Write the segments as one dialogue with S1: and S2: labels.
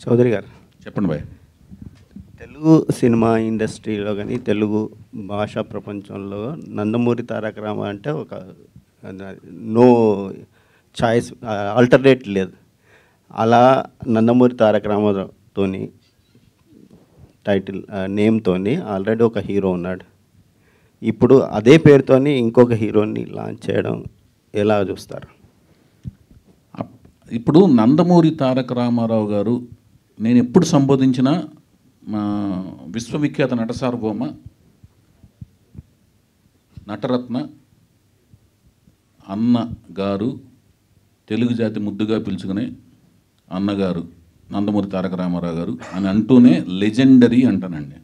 S1: చౌదరి గారు
S2: చెప్పండి భయ్.
S1: తెలుగు సినిమా ఇండస్ట్రీలో కానీ తెలుగు భాషా ప్రపంచంలో నందమూరి తారక రామ అంటే ఒక నో చాయిస్, ఆల్టర్నేట్ లేదు. అలా నందమూరి తారక రామాతోని టైటిల్ నేమ్తోని ఆల్రెడీ ఒక హీరో ఉన్నాడు. ఇప్పుడు అదే పేరుతోని ఇంకొక హీరోని లాంచ్ చేయడం ఎలా చూస్తారు?
S2: ఇప్పుడు నందమూరి తారక రామారావు గారు నేను ఎప్పుడు సంబోధించిన మా విశ్వవిఖ్యాత నట సార్వభౌమ నటరత్న అన్న గారు, తెలుగు జాతి ముద్దుగా పిలుచుకునే అన్నగారు నందమూరి తారక రామారావు గారు అని అంటూనే లెజెండరీ అంటానండి.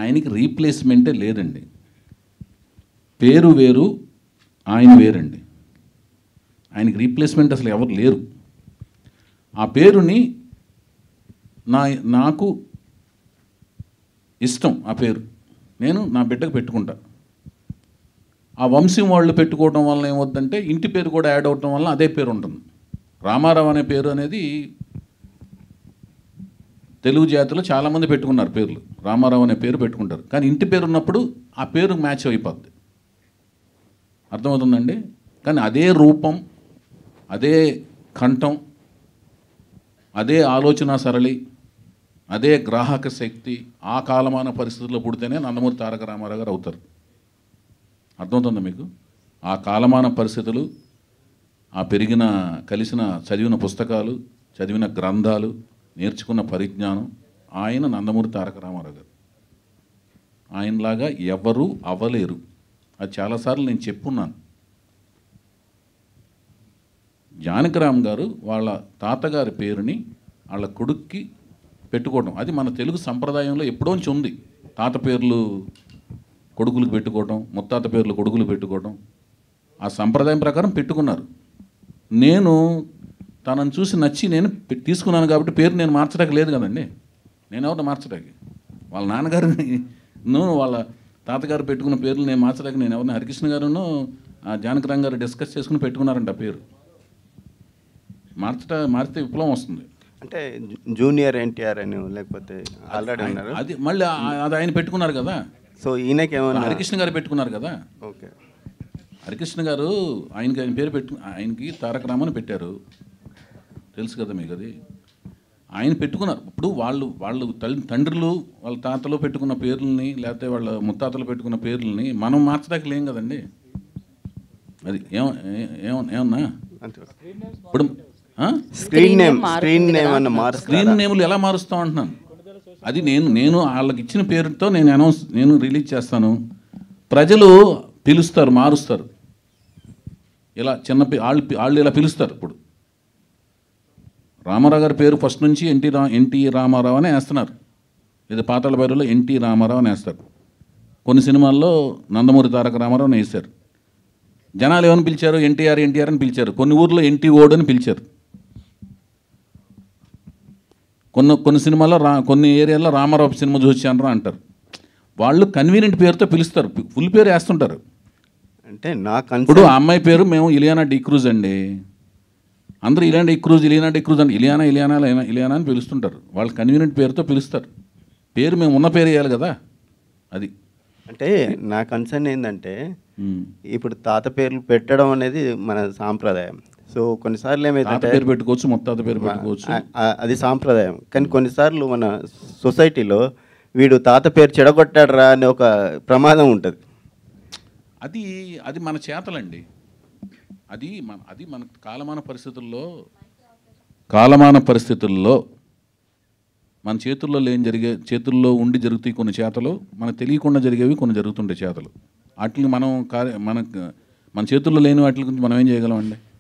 S2: ఆయనకి రీప్లేస్మెంటే లేదండి. పేరు వేరు, ఆయన వేరండి. ఆయనకి రీప్లేస్మెంట్ అసలు ఎవరు లేరు. ఆ పేరుని నాకు ఇష్టం. ఆ పేరు నేను నా బిడ్డకు పెట్టుకుంటా. ఆ వంశం వాళ్ళు పెట్టుకోవడం వల్ల ఏమవుతుందంటే ఇంటి పేరు కూడా యాడ్ అవడం వల్ల అదే పేరు ఉంటుంది. రామారావు అనే పేరు అనేది తెలుగు జాతిలో చాలామంది పెట్టుకున్నారు పేర్లు. రామారావు అనే పేరు పెట్టుకుంటారు, కానీ ఇంటి పేరు ఉన్నప్పుడు ఆ పేరు మ్యాచ్ అయిపోద్ది. అర్థమవుతుందండి? కానీ అదే రూపం, అదే కంఠం, అదే ఆలోచన సరళి, అదే గ్రాహక శక్తి ఆ కాలమాన పరిస్థితుల్లో పుడితేనే నందమూరి తారక రామారావు గారు అవుతారు. అర్థమవుతుందా మీకు? ఆ కాలమాన పరిస్థితులు, ఆ పెరిగిన కలిసిన చదివిన పుస్తకాలు, చదివిన గ్రంథాలు, నేర్చుకున్న పరిజ్ఞానం, ఆయన నందమూరి తారక రామారావు గారు. ఆయనలాగా ఎవరు అవ్వలేరు. అది చాలాసార్లు నేను చెప్పున్నాను. జానకిరామ్ గారు వాళ్ళ తాతగారి పేరుని వాళ్ళ కొడుక్కి పెట్టుకోవడం అది మన తెలుగు సంప్రదాయంలో ఎప్పుడోంచి ఉంది. తాత పేర్లు కొడుకులకు పెట్టుకోవడం, ముత్తాత పేర్లు కొడుకులు పెట్టుకోవడం, ఆ సంప్రదాయం ప్రకారం పెట్టుకున్నారు. నేను తనను చూసి నచ్చి నేను తీసుకున్నాను కాబట్టి పేరు నేను మార్చడానికి లేదు కదండి. నేను ఎవరిని మార్చడానికి? వాళ్ళ నాన్నగారిని వాళ్ళ తాతగారు పెట్టుకున్న పేర్లు నేను మార్చడానికి నేను ఎవరిని? హరికృష్ణ గారును జానకిరామ్ గారు డిస్కస్ చేసుకుని పెట్టుకున్నారంట ఆ పేరు. మారితే విప్లవం వస్తుంది.
S1: అంటే జూనియర్ ఎన్టీఆర్ అని లేకపోతే ఆల్రెడీ ఉన్నారు,
S2: అది మళ్ళీ అది ఆయన పెట్టుకున్నారు కదా.
S1: సో ఈయనకి ఏమన్నా
S2: హరికృష్ణ గారు పెట్టుకున్నారు కదా.
S1: ఓకే,
S2: హరికృష్ణ గారు ఆయన పేరు ఆయనకి తారక రామని పెట్టారు, తెలుసు కదా మీకు. అది ఆయన పెట్టుకున్నారు. ఇప్పుడు వాళ్ళు తండ్రులు వాళ్ళ తాతలు పెట్టుకున్న పేర్లని లేకపోతే వాళ్ళ ముత్తాతలు పెట్టుకున్న పేర్లని మనం మార్చడానికి లేం కదండి. అది ఏమన్నా ఇప్పుడు
S1: స్క్రీన్ నేమ్లు
S2: ఎలా మారుస్తాం అంటున్నాను. అది నేను వాళ్ళకి ఇచ్చిన పేరుతో నేను రిలీజ్ చేస్తాను. ప్రజలు పిలుస్తారు, మారుస్తారు. ఇలా వాళ్ళు ఇలా పిలుస్తారు. ఇప్పుడు రామారావు గారి పేరు ఫస్ట్ నుంచి ఎన్టీ రామారావు అని వేస్తున్నారు. ఇది పాతాళ భైరవిలో ఎన్టీ రామారావు అని వేస్తారు. కొన్ని సినిమాల్లో నందమూరి తారక రామారావు అని వేశారు. జనాలు ఏమని పిలిచారు? ఎన్టీఆర్ అని పిలిచారు. కొన్ని ఊర్లో ఎన్టీ ఓడ్ అని పిలిచారు. కొన్ని సినిమాల్లో కొన్ని ఏరియాల్లో రామారావు సినిమా చూసానరా అంటారు. వాళ్ళు కన్వీనియంట్ పేరుతో పిలుస్తారు, ఫుల్ పేరు వేస్తుంటారు.
S1: అంటే
S2: ఇప్పుడు ఆ అమ్మాయి పేరు మేము ఇలియానా డిక్రూజ్ అండి. అందరూ ఇలియానా డిక్రూజ్ అంటే ఇలియానా అని పిలుస్తుంటారు. వాళ్ళు కన్వీనియంట్ పేరుతో పిలుస్తారు. పేరు మేము ఉన్న పేరు వేయాలి కదా. అది
S1: అంటే నా కన్సర్న్ ఏంటంటే ఇప్పుడు తాత పేర్లు పెట్టడం అనేది మన సాంప్రదాయం. సో కొన్నిసార్లు ఏమైతే
S2: పేరు పెట్టుకోవచ్చు, ముత్తాత పేరు పెట్టుకోవచ్చు,
S1: అది సాంప్రదాయం. కానీ కొన్నిసార్లు మన సొసైటీలో వీడు తాత పేరు చెడగొట్టాడరా అనే ఒక ప్రమాదం ఉంటుంది.
S2: అది మన చేతలండి. అది మన కాలమాన పరిస్థితుల్లో మన చేతుల్లో ఉండి జరుగుతాయి కొన్ని చేతలు, మనకు తెలియకుండా జరిగేవి కొన్ని జరుగుతుంటాయి చేతలు. వాటిని మన చేతుల్లో లేని వాటి గురించి మనం ఏం చేయగలం అండి?